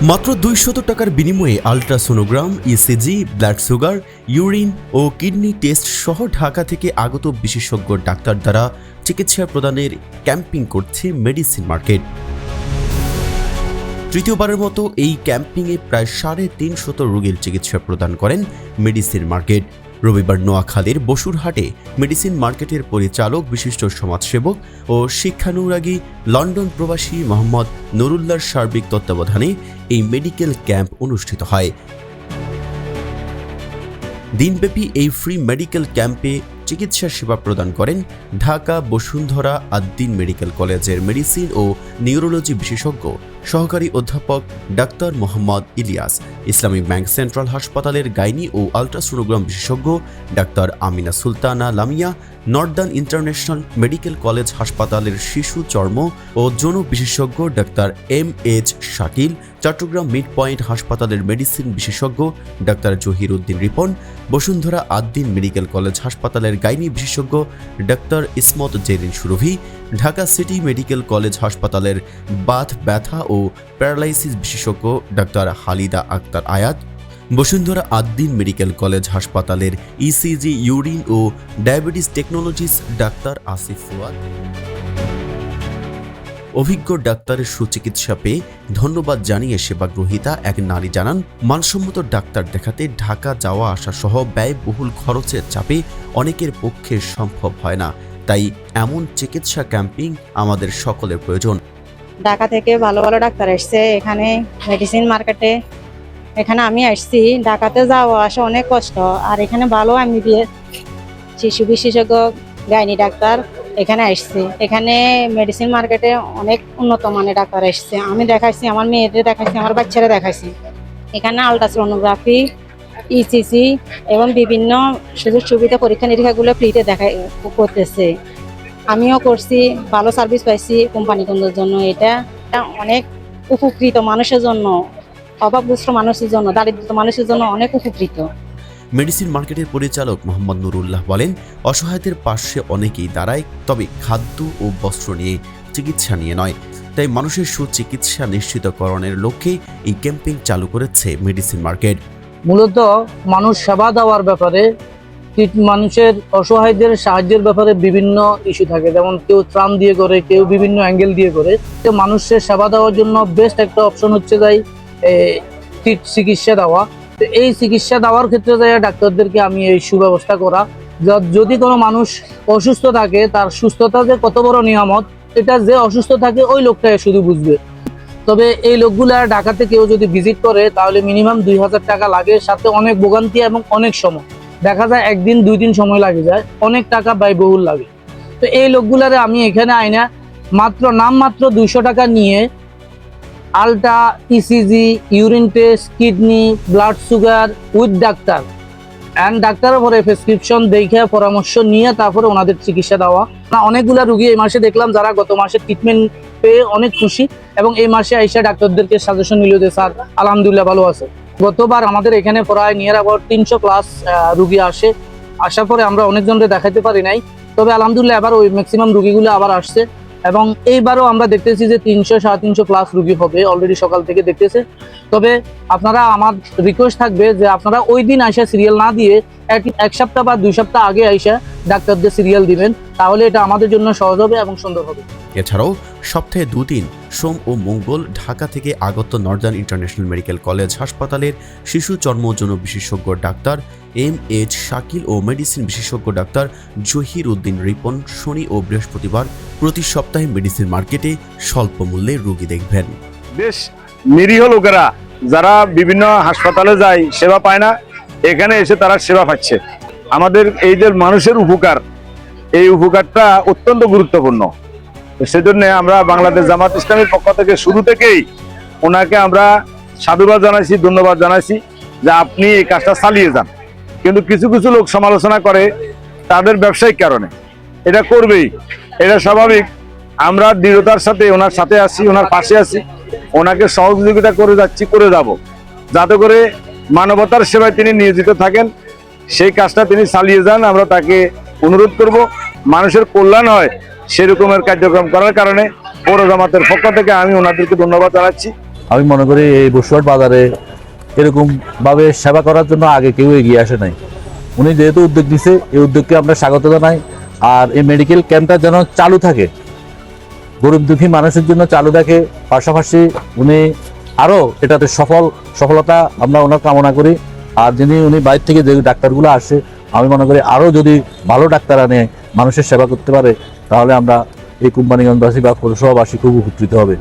মাত্র 200 টাকার বিনিময়ে ultrasonogram, ECG, blood sugar, urine ও কিডনি টেস্ট সহ ঢাকা থেকে আগত বিশেষজ্ঞ ডাক্তার দ্বারা চিকিৎসা প্রদানের ক্যাম্পিং করছে মেডিসিন মার্কেট। তৃতীয়বারের মতো এই ক্যাম্পিংয়ে প্রায় 350 রোগীর চিকিৎসা প্রদান করেন মেডিসিন মার্কেট। রবিবার নোয়াখালীর বসুরহাটে মেডিসিন মার্কেটের পরিচালক, বিশিষ্ট সমাজসেবক ও শিক্ষানুরাগী লন্ডন প্রবাসী মোহাম্মদ নুরুল্লাহর সার্বিক তত্ত্বাবধানে এই মেডিকেল ক্যাম্প অনুষ্ঠিত হয়। দিনব্যাপী এই ফ্রি মেডিকেল ক্যাম্পে চিকিৎসা সেবা প্রদান করেন ঢাকা বসুন্ধরা আদ্দিন মেডিকেল কলেজের মেডিসিন ও নিউরোলজি বিশেষজ্ঞ সহকারী অধ্যাপক ডাক্তার মোহাম্মদ ইলিয়াস, ইসলামী ব্যাংক সেন্ট্রাল হাসপাতালের গাইনি ও আল্ট্রাসোনোগ্রাম বিশেষজ্ঞ ডাক্তার Amina Sultana Lamia, northern international medical college হাসপাতালের শিশু, চর্ম ও যৌন বিশেষজ্ঞ ডাক্তার MH Shakil, Chattogram mid point হাসপাতালের মেডিসিন বিশেষজ্ঞ ডাক্তার জহির উদ্দিন রিপন, বসুন্ধরা আদ্দিন মেডিকেল কলেজ হাসপাতালের গাইনি বিশেষজ্ঞ ডাক্তার Ismat Jerin Surovi, Dhaka city medical college হাসপাতালের বাত, ব্যথা ও প্যারালাইসিস বিশেষজ্ঞ ডাক্তার হালিদা আক্তার আয়াত, বসুন্ধরা আদ্দিন মেডিকেল কলেজ হাসপাতালের ইসিজি, ইউরিন ও ডায়াবেটিস টেকনোলজিস্ট ডাক্তার আসিফ ফুয়াদ। অভিজ্ঞ ডাক্তারের সুচিকিৎসা পেয়ে ধন্যবাদ জানিয়ে সেবাগ্রহীতা এক নারী জানান, মানসম্মত ডাক্তার দেখাতে ঢাকা যাওয়া আসা সহ ব্যয়বহুল খরচের চাপে অনেকের পক্ষে সম্ভব হয় না, তাই এমন চিকিৎসা ক্যাম্পিং আমাদের সকলের প্রয়োজন। ঢাকা থেকে ভালো ভালো ডাক্তার এসছে এখানে মেডিসিন মার্কেটে। এখানে আমি আসছি, ঢাকাতে যাওয়া আসা অনেক কষ্ট, আর এখানে ভালো MBBS শিশু বিশেষজ্ঞ গাইনি ডাক্তার এখানে আসছে। এখানে মেডিসিন মার্কেটে অনেক উন্নত মানের ডাক্তার এসছে। আমি দেখাইছি, আমার মেয়েদের দেখাইছি, আমার বাচ্চারা দেখাইছি। এখানে আল্ট্রাসোনোগ্রাফি, ইসিজি এবং বিভিন্ন সুযোগ সুবিধা পরীক্ষা নিরীক্ষাগুলো ফ্রিতে করতেছে। আমিও করছি, ভালো সার্ভিস পাইছি কোম্পানিগুলোর জন্য। এটা অনেক উপকৃত মানুষের জন্য, অভাবগ্রস্ত মানুষের জন্য, দারিদ্র মানুষের জন্য অনেক উপকৃত। মেডিসিন মার্কেটের পরিচালক মোহাম্মদ নুরুল্লাহ বলেন, অসহায়দের পাশে অনেকেই দাঁড়ায়, তবে খাদ্য ও বস্ত্র নিয়ে, চিকিৎসা নিয়ে নয়। তাই মানুষের সুচিকিৎসা নিশ্চিতকরণের লক্ষ্যে এই ক্যাম্পেইন চালু করেছে মেডিসিন মার্কেট। মূলত মানুষ সেবা দেওয়ার ব্যাপারে, মানুষের অসহায়দের সাহায্যের ব্যাপারে বিভিন্ন ইস্যু থাকে, যেমন কেউ ত্রাণ দিয়ে করে, কেউ বিভিন্ন অ্যাঙ্গেল দিয়ে করে। তো মানুষের সেবা দেওয়ার জন্য বেস্ট একটা অপশন হচ্ছে চিকিৎসা দেওয়া। তো এই চিকিৎসা দেওয়ার ক্ষেত্রে ডাক্তারদেরকে আমি এই সুব্যবস্থা করা, যদি কোনো মানুষ অসুস্থ থাকে, তার সুস্থতা যে কত বড় নিয়ামত, এটা যে অসুস্থ থাকে ওই লোকটাই শুধু বুঝবে। তবে এই লোকগুলা ঢাকাতে কেউ যদি ভিজিট করে তাহলে মিনিমাম 2000 টাকা লাগে, সাথে অনেক ভোগান্তি এবং অনেক সময় দেখা যায় 1 দিন 2 দিন সময় লাগে যায়, অনেক টাকা ব্যয়বহুল লাগে। তো এই লোকগুলারে আমি এখানে আইনা মাত্র 200 টাকা নিয়ে ultra, ECG, urine test, kidney, blood sugar with doctor ডাক্তারের পরে প্রেসক্রিপশন দেখে পরামর্শ নিয়ে তারপরে ওনাদের চিকিৎসা দেওয়া। অনেকগুলা রুগী এই মাসে দেখলাম যারা গত মাসে ট্রিটমেন্ট পেয়ে অনেক খুশি, এবং এই মাসে আইসা ডাক্তারদেরকে সাজেশন নিল যে স্যার আলহামদুলিল্লাহ ভালো আছে। গতবার আমাদের এখানে প্রায় নিয়ার অ্যাবাউট 300+ রুগী আসার পরে আমরা অনেকজনকে দেখাতে পারি নাই, তবে আলহামদুলিল্লাহ এবার ওই ম্যাক্সিমাম রুগীগুলো আবার আসছে, এবং এইবারও আমরা দেখতেছি যে 300-350+ রুগী হবে, অলরেডি সকাল থেকে দেখতেছে। তবে আপনারা, আমার রিকোয়েস্ট থাকবে যে আপনারা ওই দিন আইসা সিরিয়াল না দিয়ে 1 সপ্তাহ বা 2 সপ্তাহ আগে আইসা ডাক্তারদের সিরিয়াল দিবেন, তাহলে এটা আমাদের জন্য সহজ হবে এবং সুন্দর হবে। এছাড়াও সপ্তাহে 2 দিন সোম ও মঙ্গল ঢাকা থেকে আগত নর্দার্ন ইন্টারন্যাশনাল মেডিকেল কলেজ হাসপাতালের শিশু, চর্ম ও যৌন বিশেষজ্ঞ ডাক্তার MH শাকিল ও মেডিসিন বিশেষজ্ঞ ডাক্তার জহির উদ্দিন রিপন শনি ও বৃহস্পতিবার প্রতি সপ্তাহে মেডিসিন মার্কেটে স্বল্প মূল্যে রোগী দেখবেন। বেশ নিরীহ লোকেরা যারা বিভিন্ন হাসপাতালে যায়, সেবা পায় না, এখানে এসে তারা সেবা পাচ্ছে। আমাদের এই যে মানুষের উপকার, এই উপকারটা অত্যন্ত গুরুত্বপূর্ণ। সেজন্য আমরা বাংলাদেশ জামাত ইসলামীর পক্ষ থেকে শুরু থেকেই ওনাকে আমরা সাধুবাদ জানাইছি, ধন্যবাদ জানাইছি যে আপনি এই কাজটা চালিয়ে যান। কিন্তু কিছু কিছু লোক সমালোচনা করে তাদের ব্যবসায়িক কারণে, এটা করবেই, এটা স্বাভাবিক। আমরা দৃঢ়তার সাথে ওনার সাথে আছি, ওনার পাশে আছি, ওনাকে সহযোগিতা করে যাচ্ছি, করে যাব, যাতে করে মানবতার সেবায় তিনি নিয়োজিত থাকেন, সেই কাজটা তিনি চালিয়ে যান। আমরা তাকে অনুরোধ করব মানুষের কল্যাণ হয় সেরকমের কার্যক্রম করার কারণে পৌর জামাতের পক্ষ থেকে আমি ওনাদেরকে ধন্যবাদ জানাচ্ছি। আমি মনে করি এই বসুরহাট বাজারে এরকম ভাবে সেবা করার জন্য আগে কেউ এগিয়ে আসে নাই। উনি যেহেতু উদ্যোগ নিছে, এই উদ্যোগকে আমরা স্বাগত জানাই। আর এই মেডিকেল ক্যাম্পটা যেন চালু থাকে, গরিব দুঃখী মানুষের জন্য চালু থাকে। পাশাপাশি উনি আরও এটাতে সফলতা আমরা ওনার কামনা করি। আর উনি বাইরে থেকে যে ডাক্তারগুলো আসে, আমি মনে করি আরও যদি ভালো ডাক্তার আনে মানুষের সেবা করতে পারে, তাহলে আমরা এই কোম্পানিগঞ্জবাসী বা পৌরসভাবাসী খুব উপকৃত হবে।